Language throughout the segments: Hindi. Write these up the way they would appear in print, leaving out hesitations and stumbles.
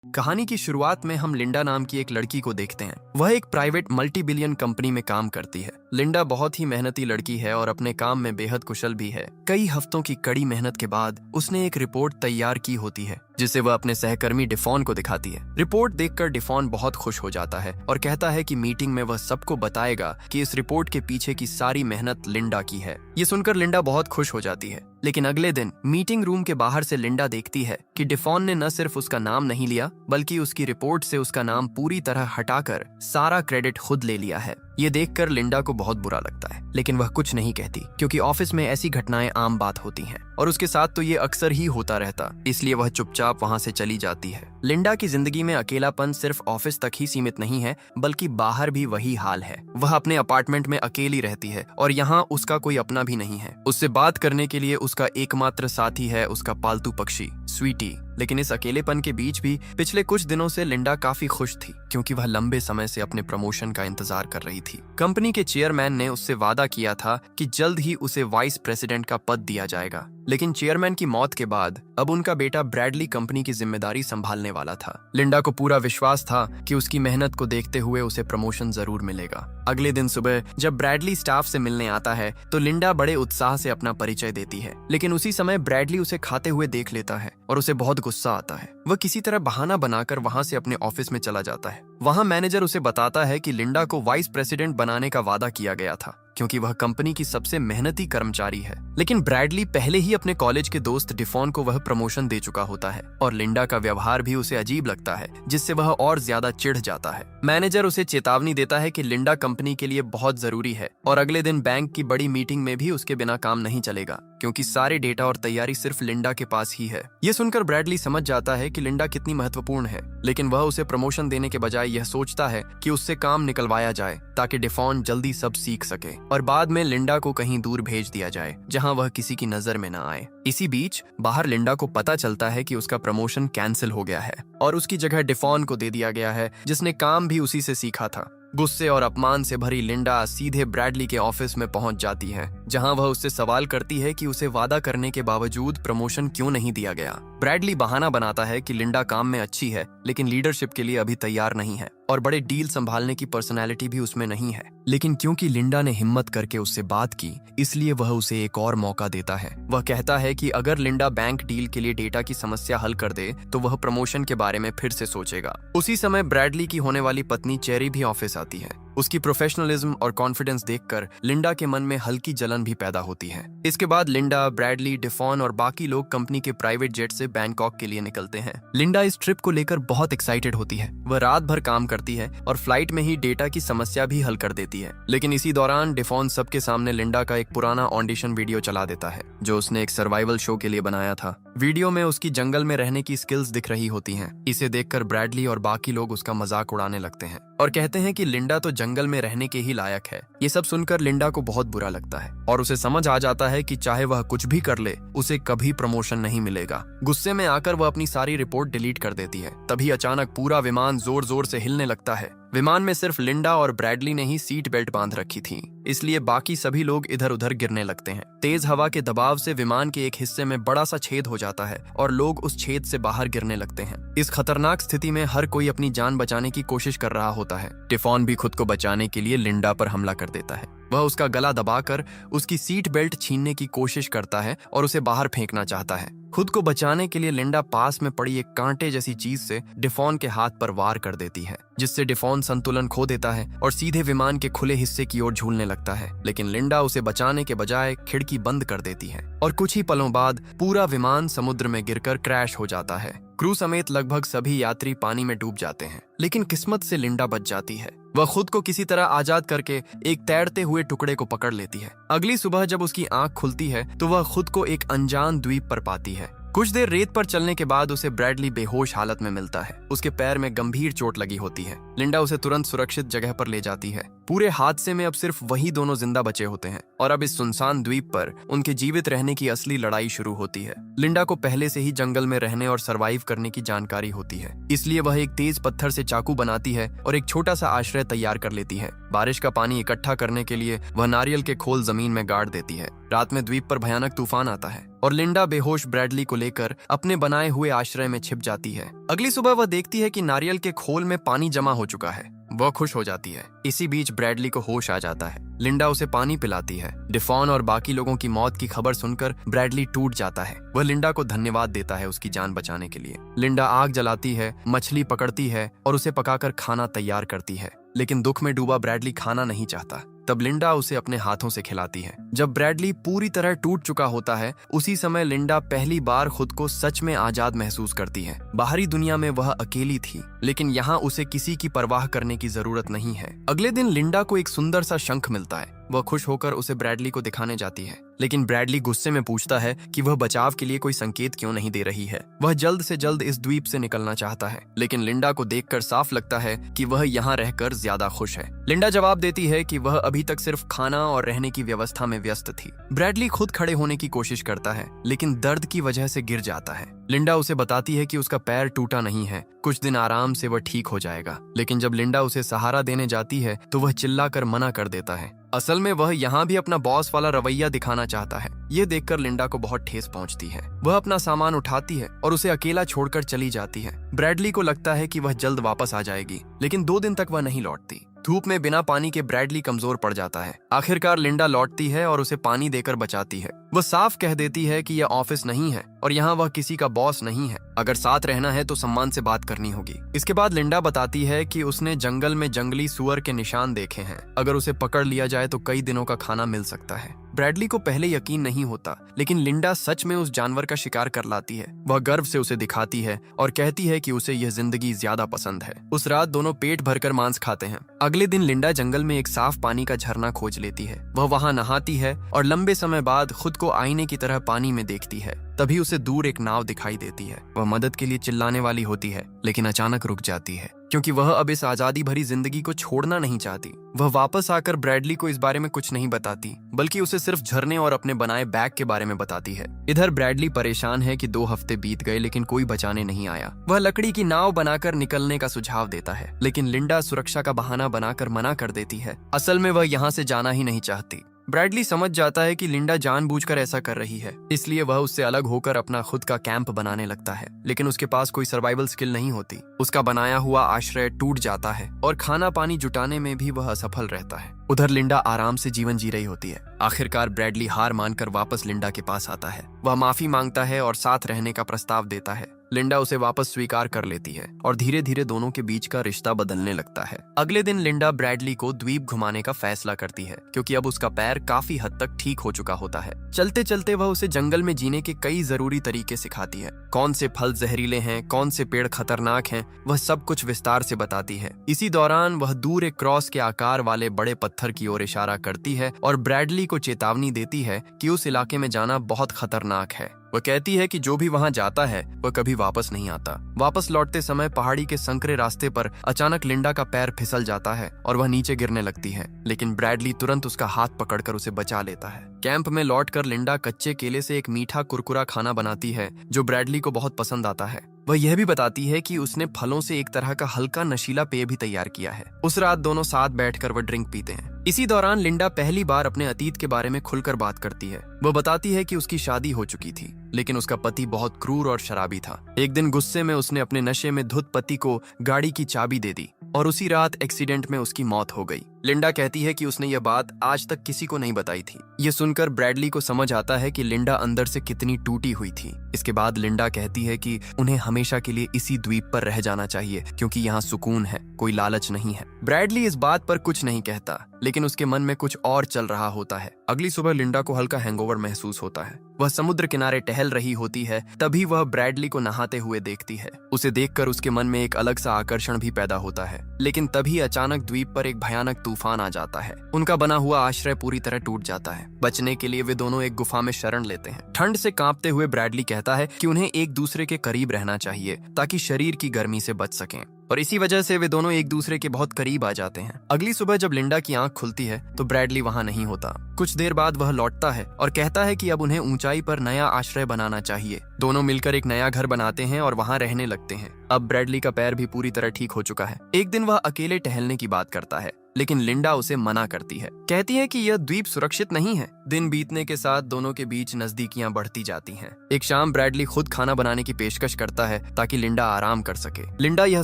कहानी की शुरुआत में हम लिंडा नाम की एक लड़की को देखते हैं। वह एक प्राइवेट मल्टी बिलियन कंपनी में काम करती है। लिंडा बहुत ही मेहनती लड़की है और अपने काम में बेहद कुशल भी है। कई हफ्तों की कड़ी मेहनत के बाद उसने एक रिपोर्ट तैयार की होती है जिसे वह अपने सहकर्मी डिफॉन को दिखाती है। रिपोर्ट देखकर डिफॉन बहुत खुश हो जाता है और कहता है कि मीटिंग में वह सबको बताएगा कि इस रिपोर्ट के पीछे की सारी मेहनत लिंडा की है। ये सुनकर लिंडा बहुत खुश हो जाती है। लेकिन अगले दिन मीटिंग रूम के बाहर से लिंडा देखती है कि डिफॉन ने न सिर्फ उसका नाम नहीं लिया बल्कि उसकी रिपोर्ट से उसका नाम पूरी तरह हटाकर सारा क्रेडिट खुद ले लिया है। ये देखकर लिंडा को बहुत बुरा लगता है, लेकिन वह कुछ नहीं कहती क्योंकि ऑफिस में ऐसी घटनाएं आम बात होती हैं और उसके साथ तो ये अक्सर ही होता रहता, इसलिए वह चुपचाप वहां से चली जाती है। लिंडा की जिंदगी में अकेलापन सिर्फ ऑफिस तक ही सीमित नहीं है बल्कि बाहर भी वही हाल है। वह अपने अपार्टमेंट में अकेली रहती है और यहाँ उसका कोई अपना भी नहीं है। उससे बात करने के लिए उसका एकमात्र साथी है उसका पालतू पक्षी स्वीटी। लेकिन इस अकेलेपन के बीच भी पिछले कुछ दिनों से लिंडा काफी खुश थी क्योंकि वह लंबे समय से अपने प्रमोशन का इंतजार कर रही थी। कंपनी के चेयरमैन ने उससे वादा किया था कि जल्द ही उसे वाइस प्रेसिडेंट का पद दिया जाएगा, लेकिन चेयरमैन की मौत के बाद अब उनका बेटा ब्रैडली कंपनी की जिम्मेदारी संभालने वाला था। लिंडा को पूरा विश्वास था कि उसकी मेहनत को देखते हुए उसे प्रमोशन जरूर मिलेगा। अगले दिन सुबह जब ब्रैडली स्टाफ से मिलने आता है तो लिंडा बड़े उत्साह से अपना परिचय देती है, लेकिन उसी समय ब्रैडली उसे खाते हुए देख लेता है और उसे बहुत गुस्सा आता है। वह किसी तरह बहाना बनाकर वहां से अपने ऑफिस में चला जाता है। वहां मैनेजर उसे बताता है कि लिंडा को वाइस प्रेसिडेंट बनाने का वादा किया गया था क्योंकि वह कंपनी की सबसे मेहनती कर्मचारी है। लेकिन ब्रैडली पहले ही अपने कॉलेज के दोस्त डिफॉन को वह प्रमोशन दे चुका होता है और लिंडा का व्यवहार भी उसे अजीब लगता है, जिससे वह और ज्यादा चिढ़ जाता है। मैनेजर उसे चेतावनी देता है कि लिंडा कंपनी के लिए बहुत जरूरी है और अगले दिन बैंक की बड़ी मीटिंग में भी उसके बिना काम नहीं चलेगा क्योंकि सारे डेटा और तैयारी सिर्फ लिंडा के पास ही है। ये सुनकर ब्रैडली समझ जाता है कि लिंडा कितनी महत्वपूर्ण है, लेकिन वह उसे प्रमोशन देने के बजाय यह सोचता है कि उससे काम निकलवाया जाए ताकि डिफॉन जल्दी सब सीख सके और बाद में लिंडा को कहीं दूर भेज दिया जाए जहां वह किसी की नजर में न आए। इसी बीच बाहर लिंडा को पता चलता है कि उसका प्रमोशन कैंसिल हो गया है और उसकी जगह डिफॉन को दे दिया गया है जिसने काम भी उसी से सीखा था। गुस्से और अपमान से भरी लिंडा सीधे ब्रैडली के ऑफिस में पहुंच जाती है जहां वह उससे सवाल करती है कि उसे वादा करने के बावजूद प्रमोशन क्यों नहीं दिया गया। ब्रैडली बहाना बनाता है कि लिंडा काम में अच्छी है लेकिन लीडरशिप के लिए अभी तैयार नहीं है और बड़े डील संभालने की पर्सनैलिटी भी उसमें नहीं है। लेकिन क्योंकि लिंडा ने हिम्मत करके उससे बात की इसलिए वह उसे एक और मौका देता है। वह कहता है कि अगर लिंडा बैंक डील के लिए डेटा की समस्या हल कर दे तो वह प्रमोशन के बारे में फिर से सोचेगा। उसी समय ब्रैडली की होने वाली पत्नी चेरी भी ऑफिस आती है। उसकी प्रोफेशनलिज्म और कॉन्फिडेंस देखकर लिंडा के मन में हल्की जलन भी पैदा होती है। इसके बाद लिंडा, ब्रैडली, डिफॉन और बाकी लोग कंपनी के प्राइवेट जेट से बैंकॉक के लिए निकलते हैं। लिंडा इस ट्रिप को लेकर बहुत एक्साइटेड होती है। वह रात भर काम करती है और फ्लाइट में ही डेटा की समस्या भी हल कर देती है। लेकिन इसी दौरान डिफॉन सबके सामने लिंडा का एक पुराना ऑडिशन वीडियो चला देता है जो उसने एक सर्वाइवल शो के लिए बनाया था। वीडियो में उसकी जंगल में रहने की स्किल्स दिख रही होती हैं। इसे देखकर ब्रैडली और बाकी लोग उसका मजाक उड़ाने लगते हैं और कहते हैं कि लिंडा तो जंगल में रहने के ही लायक है। ये सब सुनकर लिंडा को बहुत बुरा लगता है और उसे समझ आ जाता है कि चाहे वह कुछ भी कर ले उसे कभी प्रमोशन नहीं मिलेगा। गुस्से में आकर वह अपनी सारी रिपोर्ट डिलीट कर देती है। तभी अचानक पूरा विमान जोर जोर से हिलने लगता है। विमान में सिर्फ लिंडा और ब्रैडली ने ही सीट बेल्ट बांध रखी थी, इसलिए बाकी सभी लोग इधर उधर गिरने लगते हैं। तेज हवा के दबाव से विमान के एक हिस्से में बड़ा सा छेद हो जाता है और लोग उस छेद से बाहर गिरने लगते हैं। इस खतरनाक स्थिति में हर कोई अपनी जान बचाने की कोशिश कर रहा होता है। डिफॉन भी खुद को बचाने के लिए लिंडा पर हमला कर देता है। वह उसका गला दबाकर उसकी सीट बेल्ट छीनने की कोशिश करता है और उसे बाहर फेंकना चाहता है। खुद को बचाने के लिए लिंडा पास में पड़ी एक कांटे जैसी चीज से डिफॉन के हाथ पर वार कर देती है, जिससे डिफॉन संतुलन खो देता है और सीधे विमान के खुले हिस्से की ओर झूलने लगता है। लेकिन लिंडा उसे बचाने के बजाय खिड़की बंद कर देती है और कुछ ही पलों बाद पूरा विमान समुद्र में गिरकर क्रैश हो जाता है। क्रू समेत लगभग सभी यात्री पानी में डूब जाते हैं, लेकिन किस्मत से लिंडा बच जाती है। वह खुद को किसी तरह आजाद करके एक तैरते हुए टुकड़े को पकड़ लेती है। अगली सुबह जब उसकी आंख खुलती है तो वह खुद को एक अनजान द्वीप पर पाती है। कुछ देर रेत पर चलने के बाद उसे ब्रैडली बेहोश हालत में मिलता है। उसके पैर में गंभीर चोट लगी होती है। लिंडा उसे तुरंत सुरक्षित जगह पर ले जाती है। पूरे हादसे में अब सिर्फ वही दोनों जिंदा बचे होते हैं और अब इस सुनसान द्वीप पर उनके जीवित रहने की असली लड़ाई शुरू होती है। लिंडा को पहले से ही जंगल में रहने और सरवाइव करने की जानकारी होती है, इसलिए वह एक तेज पत्थर से चाकू बनाती है और एक छोटा सा आश्रय तैयार कर लेती है। बारिश का पानी इकट्ठा करने के लिए वह नारियल के खोल जमीन में गाड़ देती है। रात में द्वीप पर भयानक तूफान आता है और लिंडा बेहोश ब्रैडली को लेकर अपने बनाए हुए आश्रय में छिप जाती है। अगली सुबह वह देखती है कि नारियल के खोल में पानी जमा हो चुका है। वह खुश हो जाती है। इसी बीच ब्रैडली को होश आ जाता है। लिंडा उसे पानी पिलाती है। डिफॉन और बाकी लोगों की मौत की खबर सुनकर ब्रैडली टूट जाता है। वह लिंडा को धन्यवाद देता है उसकी जान बचाने के लिए। लिंडा आग जलाती है, मछली पकड़ती है और उसे पकाकर खाना तैयार करती है। लेकिन दुख में डूबा ब्रैडली खाना नहीं चाहता। तब लिंडा उसे अपने हाथों से खिलाती है। जब ब्रैडली पूरी तरह टूट चुका होता है, उसी समय लिंडा पहली बार खुद को सच में आजाद महसूस करती है। बाहरी दुनिया में वह अकेली थी, लेकिन यहाँ उसे किसी की परवाह करने की जरूरत नहीं है। अगले दिन लिंडा को एक सुंदर सा शंख मिलता है। वह खुश होकर उसे ब्रैडली को दिखाने जाती है, लेकिन ब्रैडली गुस्से में पूछता है कि वह बचाव के लिए कोई संकेत क्यों नहीं दे रही है। वह जल्द से जल्द इस द्वीप से निकलना चाहता है, लेकिन लिंडा को देखकर साफ लगता है कि वह यहाँ रहकर ज्यादा खुश है। लिंडा जवाब देती है कि वह अभी तक सिर्फ खाना और रहने की व्यवस्था में व्यस्त थी। ब्रैडली खुद खड़े होने की कोशिश करता है, लेकिन दर्द की वजह से गिर जाता है। लिंडा उसे बताती है कि उसका पैर टूटा नहीं है, कुछ दिन आराम से वह ठीक हो जाएगा। लेकिन जब लिंडा उसे सहारा देने जाती है तो वह चिल्लाकर मना कर देता है। असल में वह यहाँ भी अपना बॉस वाला रवैया दिखाना चाहता है। ये देखकर लिंडा को बहुत ठेस पहुंचती है। वह अपना सामान उठाती है और उसे अकेला छोड़कर चली जाती है। ब्रैडली को लगता है कि वह जल्द वापस आ जाएगी, लेकिन 2 दिन तक वह नहीं लौटती। धूप में बिना पानी के ब्रैडली कमजोर पड़ जाता है। आखिरकार लिंडा लौटती है और उसे पानी देकर बचाती है। वह साफ कह देती है कि यह ऑफिस नहीं है और यहाँ वह किसी का बॉस नहीं है। अगर साथ रहना है तो सम्मान से बात करनी होगी। इसके बाद लिंडा बताती है कि उसने जंगल में जंगली सुअर के निशान देखे हैं। अगर उसे पकड़ लिया जाए तो कई दिनों का खाना मिल सकता है। ब्रैडली को पहले यकीन नहीं होता, लेकिन लिंडा सच में उस जानवर का शिकार कर लाती है। वह गर्व से उसे दिखाती है और कहती है कि उसे यह जिंदगी ज्यादा पसंद है। उस रात दोनों पेट भरकर मांस खाते हैं। अगले दिन लिंडा जंगल में एक साफ पानी का झरना खोज लेती है। वह वहां नहाती है और लंबे समय बाद खुद को आईने की तरह पानी में देखती है। तभी उसे दूर एक नाव दिखाई देती है। वह मदद के लिए चिल्लाने वाली होती है, लेकिन अचानक रुक जाती है, क्योंकि वह अब इस आजादी भरी जिंदगी को छोड़ना नहीं चाहती। वह वापस आकर ब्रैडली को इस बारे में कुछ नहीं बताती, बल्कि उसे सिर्फ झरने और अपने बनाए बैग के बारे में बताती है। इधर ब्रैडली परेशान है कि 2 हफ्ते बीत गए लेकिन कोई बचाने नहीं आया। वह लकड़ी की नाव बनाकर निकलने का सुझाव देता है, लेकिन लिंडा सुरक्षा का बहाना बनाकर मना कर देती है। असल में वह यहाँ से जाना ही नहीं चाहती। ब्रैडली समझ जाता है कि लिंडा जानबूझकर ऐसा कर रही है, इसलिए वह उससे अलग होकर अपना खुद का कैंप बनाने लगता है। लेकिन उसके पास कोई सर्वाइवल स्किल नहीं होती। उसका बनाया हुआ आश्रय टूट जाता है और खाना पानी जुटाने में भी वह असफल रहता है। उधर लिंडा आराम से जीवन जी रही होती है। आखिरकार ब्रैडली हार मानकर वापस लिंडा के पास आता है। वह माफी मांगता है और साथ रहने का प्रस्ताव देता है। लिंडा उसे वापस स्वीकार कर लेती है और धीरे धीरे दोनों के बीच का रिश्ता बदलने लगता है। अगले दिन लिंडा ब्रैडली को द्वीप घुमाने का फैसला करती है, क्योंकि अब उसका पैर काफी हद तक ठीक हो चुका होता है। चलते चलते वह उसे जंगल में जीने के कई जरूरी तरीके सिखाती है। कौन से फल जहरीले हैं, कौन से पेड़ खतरनाक हैं, वह सब कुछ विस्तार से बताती है। इसी दौरान वह दूर एक क्रॉस के आकार वाले बड़े पत्थर की ओर इशारा करती है और ब्रैडली को चेतावनी देती है कि उस इलाके में जाना बहुत खतरनाक है। वह कहती है कि जो भी वहां जाता है वह कभी वापस नहीं आता। वापस लौटते समय पहाड़ी के संकरे रास्ते पर अचानक लिंडा का पैर फिसल जाता है और वह नीचे गिरने लगती है, लेकिन ब्रैडली तुरंत उसका हाथ पकड़कर उसे बचा लेता है। कैंप में लौटकर लिंडा कच्चे केले से एक मीठा कुरकुरा खाना बनाती है जो ब्रैडली को बहुत पसंद आता है। वह यह भी बताती है कि उसने फलों से एक तरह का हल्का नशीला पेय भी तैयार किया है। उस रात दोनों साथ बैठकर वह ड्रिंक पीते हैं। इसी दौरान लिंडा पहली बार अपने अतीत के बारे में खुलकर बात करती है। वह बताती है कि उसकी शादी हो चुकी थी, लेकिन उसका पति बहुत क्रूर और शराबी था। एक दिन गुस्से में उसने अपने नशे में धुत पति को गाड़ी की चाबी दे दी और उसी रात एक्सीडेंट में उसकी मौत हो गई। लिंडा कहती है कि उसने यह बात आज तक किसी को नहीं बताई थी। ये सुनकर ब्रैडली को समझ आता है कि लिंडा अंदर से कितनी टूटी हुई थी। इसके बाद लिंडा कहती है कि उन्हें हमेशा के लिए इसी द्वीप पर रह जाना चाहिए, क्योंकि यहाँ सुकून है, कोई लालच नहीं है। ब्रैडली इस बात पर कुछ नहीं कहता, लेकिन उसके मन में कुछ और चल रहा होता है। अगली सुबह लिंडा को हल्का हैंगओवर महसूस होता है। वह समुद्र किनारे टहल रही होती है, तभी वह ब्रैडली को नहाते हुए देखती है। उसे देखकर उसके मन में एक अलग सा आकर्षण भी पैदा होता है। लेकिन तभी अचानक द्वीप पर एक भयानक तूफान आ जाता है। उनका बना हुआ आश्रय पूरी तरह टूट जाता है। बचने के लिए वे दोनों एक गुफा में शरण लेते हैं। ठंड से कांपते हुए ब्रैडली कहता है कि उन्हें एक दूसरे के करीब रहना चाहिए ताकि शरीर की गर्मी से बच सकें, और इसी वजह से वे दोनों एक दूसरे के बहुत करीब आ जाते हैं। अगली सुबह जब लिंडा की आंख खुलती है तो ब्रैडली वहां नहीं होता। कुछ देर बाद वह लौटता है और कहता है कि अब उन्हें ऊंचाई पर नया आश्रय बनाना चाहिए। दोनों मिलकर एक नया घर बनाते हैं और वहां रहने लगते हैं। अब ब्रैडली का पैर भी पूरी तरह ठीक हो चुका है। एक दिन वह अकेले टहलने की बात करता है। लेकिन लिंडा उसे मना करती है, कहती है कि यह द्वीप सुरक्षित नहीं है। दिन बीतने के साथ दोनों के बीच नजदीकियां बढ़ती जाती हैं। एक शाम ब्रैडली खुद खाना बनाने की पेशकश करता है ताकि लिंडा आराम कर सके। लिंडा यह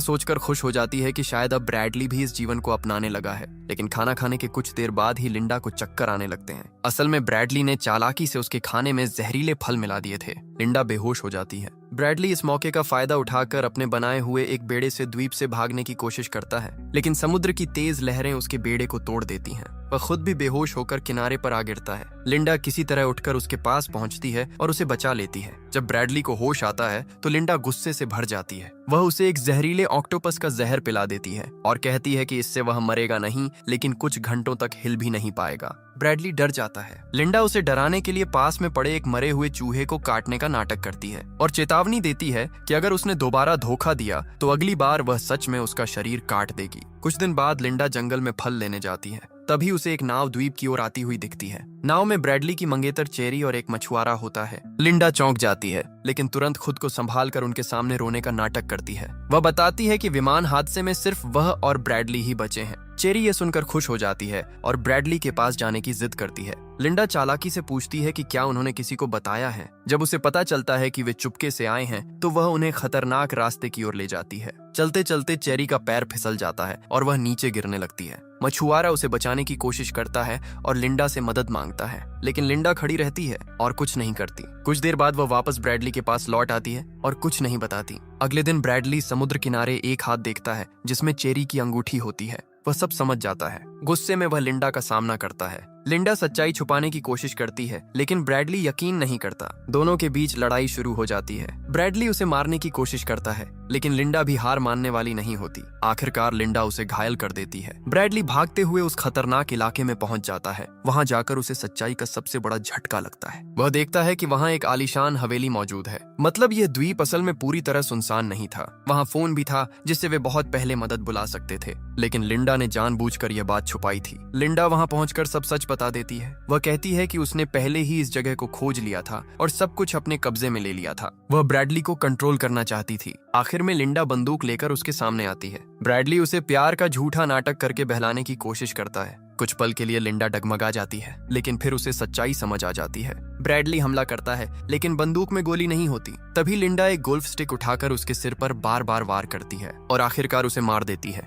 सोचकर खुश हो जाती है कि शायद अब ब्रैडली भी इस जीवन को अपनाने लगा है, लेकिन खाना खाने के कुछ देर बाद ही लिंडा को चक्कर आने लगते हैं। असल में ब्रैडली ने चालाकी से उसके खाने में जहरीले फल मिला दिए थे। लिंडा बेहोश हो जाती है। ब्रैडली इस मौके का फायदा उठाकर अपने बनाए हुए एक बेड़े से द्वीप से भागने की कोशिश करता है, लेकिन समुद्र की तेज लहरें उसके बेड़े को तोड़ देती हैं। वह खुद भी बेहोश होकर किनारे पर आ गिरता है। लिंडा किसी तरह उठकर उसके पास पहुंचती है और उसे बचा लेती है। जब ब्रैडली को होश आता है तो लिंडा गुस्से से भर जाती है। वह उसे एक जहरीले ऑक्टोपस का जहर पिला देती है और कहती है कि इससे वह मरेगा नहीं, लेकिन कुछ घंटों तक हिल भी नहीं पाएगा। ब्रैडली डर जाता है। लिंडा उसे डराने के लिए पास में पड़े एक मरे हुए चूहे को काटने का नाटक करती है और चेतावनी देती है कि अगर उसने दोबारा धोखा दिया तो अगली बार वह सच में उसका शरीर काट देगी। कुछ दिन बाद लिंडा जंगल में फल लेने जाती है। तभी उसे एक नाव द्वीप की ओर आती हुई दिखती है। नाव में ब्रैडली की मंगेतर चेरी और एक मछुआरा होता है। लिंडा चौंक जाती है, लेकिन तुरंत खुद को संभाल कर उनके सामने रोने का नाटक करती है। वह बताती है कि विमान हादसे में सिर्फ वह और ब्रैडली ही बचे हैं। चेरी ये सुनकर खुश हो जाती है और ब्रैडली के पास जाने की जिद करती है। लिंडा चालाकी से पूछती है कि क्या उन्होंने किसी को बताया है। जब उसे पता चलता है कि वे चुपके से आए हैं तो वह उन्हें खतरनाक रास्ते की ओर ले जाती है। चलते चलते चेरी का पैर फिसल जाता है और वह नीचे गिरने लगती है। मछुआरा उसे बचाने की कोशिश करता है और लिंडा से मदद मांगता है, लेकिन लिंडा खड़ी रहती है और कुछ नहीं करती। कुछ देर बाद वह वापस ब्रैडली के पास लौट आती है और कुछ नहीं बताती। अगले दिन ब्रैडली समुद्र किनारे एक हाथ देखता है जिसमें चेरी की अंगूठी होती है। वह सब समझ जाता है। गुस्से में वह लिंडा का सामना करता है। लिंडा सच्चाई छुपाने की कोशिश करती है, लेकिन ब्रैडली यकीन नहीं करता। दोनों के बीच लड़ाई शुरू हो जाती है। ब्रैडली उसे मारने की कोशिश करता है, लेकिन लिंडा भी हार मानने वाली नहीं होती। आखिरकार लिंडा उसे घायल कर देती है। ब्रैडली भागते हुए उस खतरनाक इलाके में पहुंच जाता है। वहां जाकर उसे सच्चाई का सबसे बड़ा झटका लगता है। वह देखता है कि वहां एक आलीशान हवेली मौजूद है। मतलब यह द्वीप असल में पूरी तरह सुनसान नहीं था। वहां फोन भी था जिससे वे बहुत पहले मदद बुला सकते थे, लेकिन लिंडा ने जानबूझकर यह बात छुपाई थी। लिंडा वहां पहुंचकर सब सच बता देती है। वह कहती है कि उसने पहले ही इस जगह को खोज लिया था और सब कुछ अपने कब्जे में ले लिया था। वह ब्रैडली को कंट्रोल करना चाहती थी। आखिर में लिंडा बंदूक लेकर उसके सामने आती है। ब्रैडली उसे प्यार का झूठा नाटक करके बहलाने की कोशिश करता है। कुछ पल के लिए लिंडा डगमगा जाती है, लेकिन फिर उसे सच्चाई समझ आ जाती है। ब्रैडली हमला करता है, लेकिन बंदूक में गोली नहीं होती। तभी लिंडा एक गोल्फ स्टिक उठाकर उसके सिर पर बार बार वार करती है और आखिरकार उसे मार देती है।